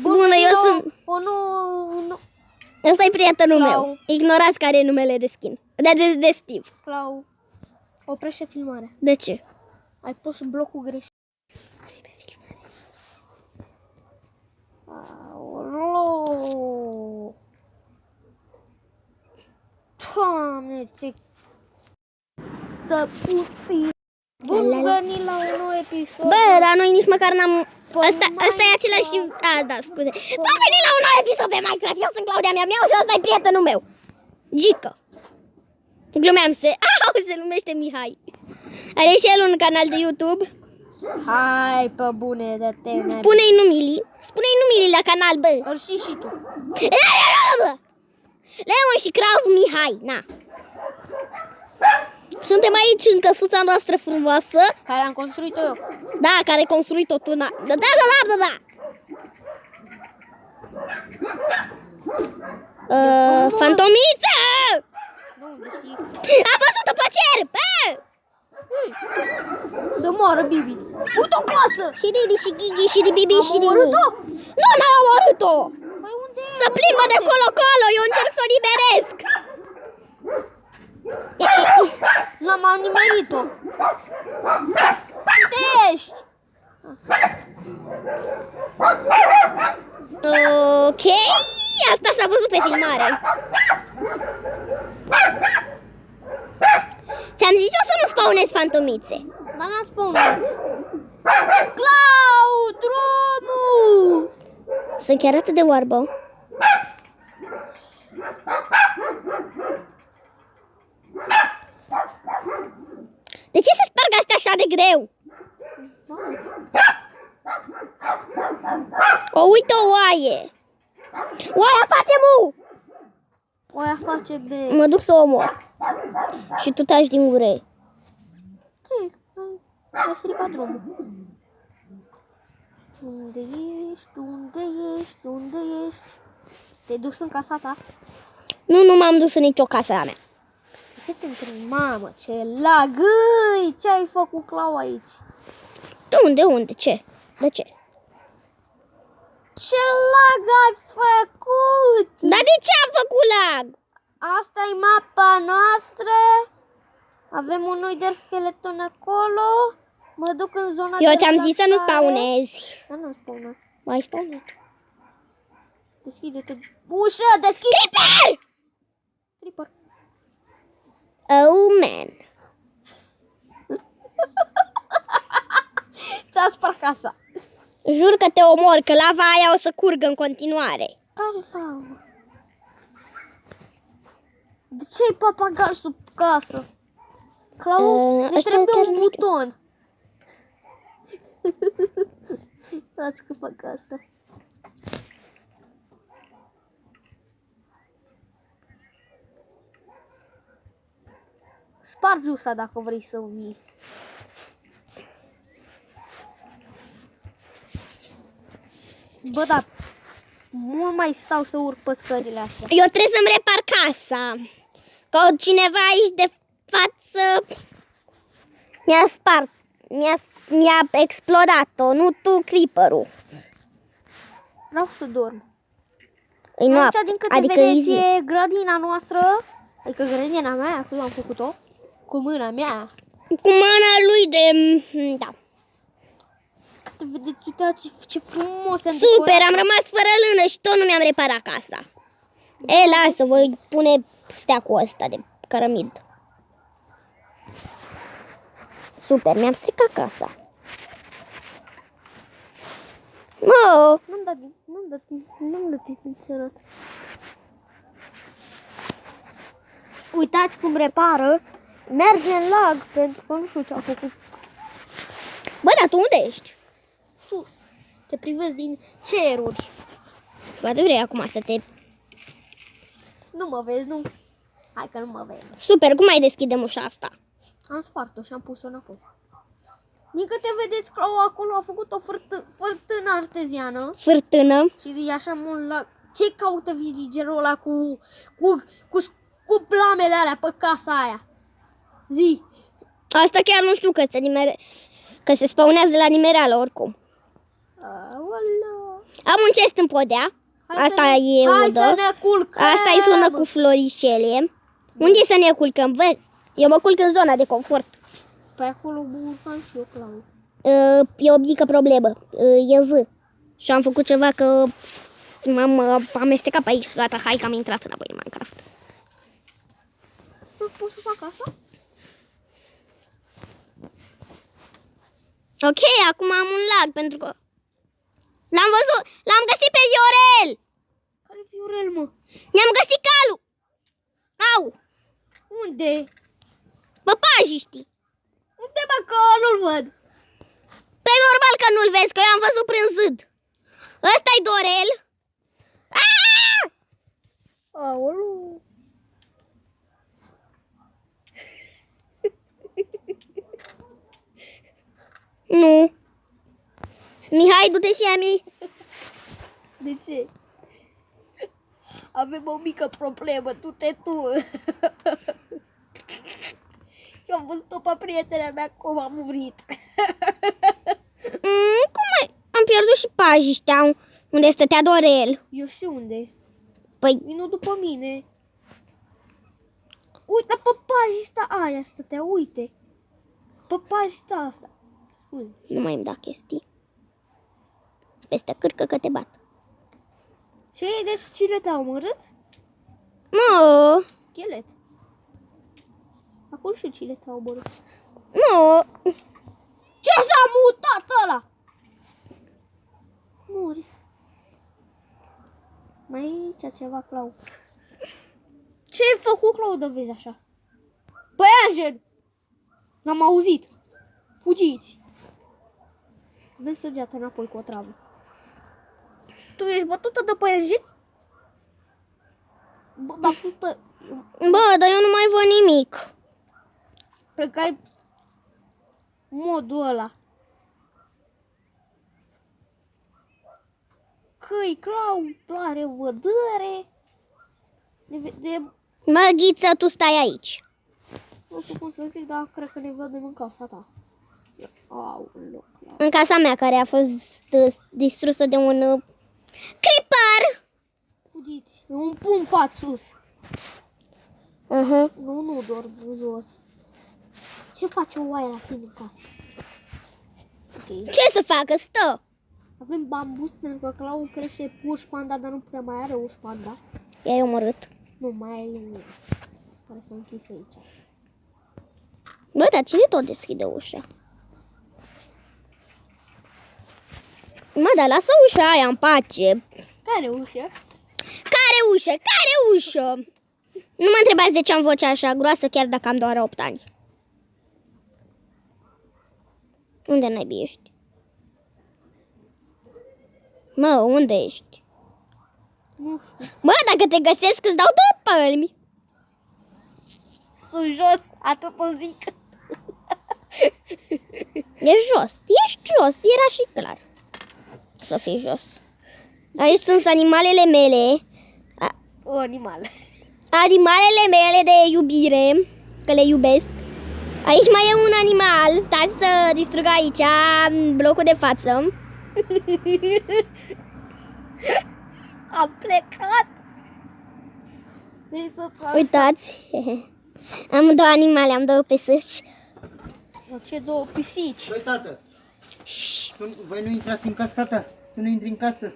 Bună, eu sunt... Nu. Ăsta e prietenul meu. Ignorați care e numele de skin. De Steve. Clau, oprește filmarea. De ce? Ai pus blocul greșit. Aolo! Doamne, ce... Bun venit la un nou episod. Bă, dar noi nici măcar n-am... Ăsta e același... da, scuze. Bun venit la un nou episod pe Minecraft. Eu sunt Claudia Miau și ăsta e prietenul meu. Gică. Glumeam se numește Mihai. Are și el un canal de YouTube. Hai, pe bune, de-te. Spune-i numili la canal, bă. Îl știi și tu. Leon și Krav Mihai, na. Suntem aici în căsuța noastră frumoasă. Care am construit-o eu. Da, care ai construit-o tu, na. Da. Fantomiță! Nu, știi. Am văzut-o pe cer, bă! Să moară Bibi. Uite o clasă! Și Didi și Gigi și de Bibi și Didi. omorât-o? Nu, n-ai omorât-o! Păi unde e? Să plimbă de colo-colo, eu încerc să o liberesc. L-am nimerit-o. Unde ești? Ok, asta s-a văzut pe filmare. Ți-am zis eu să nu spawnezi fantomițe. Dar n-am spawnat. Clau, drumul! Sunt chiar atât de oarbă. De ce se sparg astea așa de greu? O, uite o oaie. Oaia face mu! Oaia face B. Mă duc să o omor. Și tu taci din gură. Ai stricat drumul. Unde ești? Te-ai dus în casa ta? Nu m-am dus în nicio casă a mea. Ce te întrebi? Mamă, ce lagâi! Ce ai făcut, Clau, aici? De unde? Ce? De ce? Ce lag ai făcut? Dar de ce am făcut lag? Asta e mapa noastră. Avem un oi de skeleton acolo. Mă duc în zona de Eu ți-am zis să nu relaxare. spawnezi. Dar nu spawnat. Mai spawnat. Deschide-te. Ușă, deschide! Creeper! Oh, man. Ți-a spart casa. Jur că te omor, că lava aia o să curgă în continuare. Care lavă? De ce ai papagal sub casă? Clau, ne așa trebuie chiar un nu buton. Frați că fac asta. Spargi ușa dacă vrei să vii. Bă, da, mult mai stau să urc pe scările astea. Eu trebuie să-mi repar casa. Că cineva aici de față mi-a spart, mi-a explodat-o, nu tu, creeper-ul. Vreau să dorm. E noapte, Aici, din câte adică vedeți, zi. e grădina noastră. Adică grădina mea, că eu am făcut-o cu mâna mea. Cu mâna lui de... Da. Câte vedeți, uitați ce frumos am Super, decorat. am rămas fără lână și tot nu mi-am reparat casa. E, lasă, voi pune steacul ăsta de cărămid. Super, mi-am stricat casa. Mă, Nu-mi da din țara asta. Uitați cum repară. Merge în lag, pentru că nu știu ce a făcut. bă, dar tu unde ești? Sus. Te privesc din ceruri. Poate vrei acum să te... Nu mă vezi, nu? Hai că nu mă vezi. Super, cum mai deschidem ușa asta? Am spart-o și am pus-o înapoi. Din câte vedeți, Clau acolo a făcut o fârtână arteziană. Fârtână. Și e așa mult la... Ce caută vigigerul ăla cu plamele alea pe casa aia? Zi! Asta chiar nu știu că se spawnează la nimereală oricum. Aoleu. Am un chest în podea. Asta e Hai udă. să ne culcăm. Asta e sună cu floricele. Unde să ne culcăm? Văd. Eu mă culc în zona de confort. Pe acolo mă urcam și eu, Clau. E o mică problemă. E zi. Și am făcut ceva că m-am amestecat pe aici. Gata, hai că am intrat înapoi în Minecraft. Nu pot să fac asta? Ok, acum am un lag pentru că l-am văzut, l-am găsit pe Viorel. Care Viorel, mă? Ne-am găsit calul. Au, Unde? păpajiștii. Unde, mă, că nu-l văd? Pe normal că nu-l vezi, că eu am văzut prin zid. Ăsta-i Dorel. Aaaa! Aoleu. Nu. Mihai, du-te și Ami. De ce? Avem o mică problemă, du-te tu. Eu am văzut-o pe prietena mea cum a murit. Cum ai? Am pierdut și pajiștea unde stătea Dorel. Eu știu unde. Păi, Vino după mine. Uite, păpajista aia stătea, uite. Păpajista asta. Scuze. nu mai îmi da chestii. Peste cârcă că te bat. Ce e? Deci cine te-a omorât? Mă, Schelet. Acum și cine te-a omorât. mă. Ce s-a mutat ăla? Muri. Mai e aici ceva, Clau. Ce-ai făcut, Clau, de vezi așa? Păianjen! N-am auzit. Fugiți. Dă săgeata înapoi cu o travă. Tu ești bătută de păianjen? Bă, dar tu te... Bă, dar eu nu mai văd nimic. Cred că ai modul ăla. Că-i Clau, are vădere. De Mă, Ghiță, tu stai aici. nu știu cum să zic, dar cred că ne vedem în casa ta. Aoleu, Clau. În casa mea, care a fost distrusă de un creeper. Fugiți, un pun pat sus. Uh-huh. Nu, doar jos. Ce face o oaie la tine în casă? Ok. Ce să facă? Stă. Avem bambus pentru că Clau crește urș panda, dar nu prea mai are urș panda. I-ai omorât. Nu, mai ai unul care s-a închis aici. Bă, dar cine tot deschide ușa? Mă, dar lasă ușa aia în pace. Care ușă? Care ușă? Care ușă? Nu mă întrebați de ce am vocea așa groasă, chiar dacă am doar 8 ani. Unde naibii ești? Mă, unde ești? Nu știu. Bă, dacă te găsesc, îți dau 2 palmi. Sunt jos, atât o zic. Ești jos, ești jos, era și clar să fii jos. Aici sunt animalele mele, O animal. animalele mele de iubire, că le iubesc. Aici mai e un animal, stați să distrug aici blocul de față. Am plecat. Vrei să-ți arăt? Uitați, am 2 animale, am 2 pisici. Ce 2 pisici. Băi, tată, voi nu intrați în casa, tata? Tu nu intri în casă?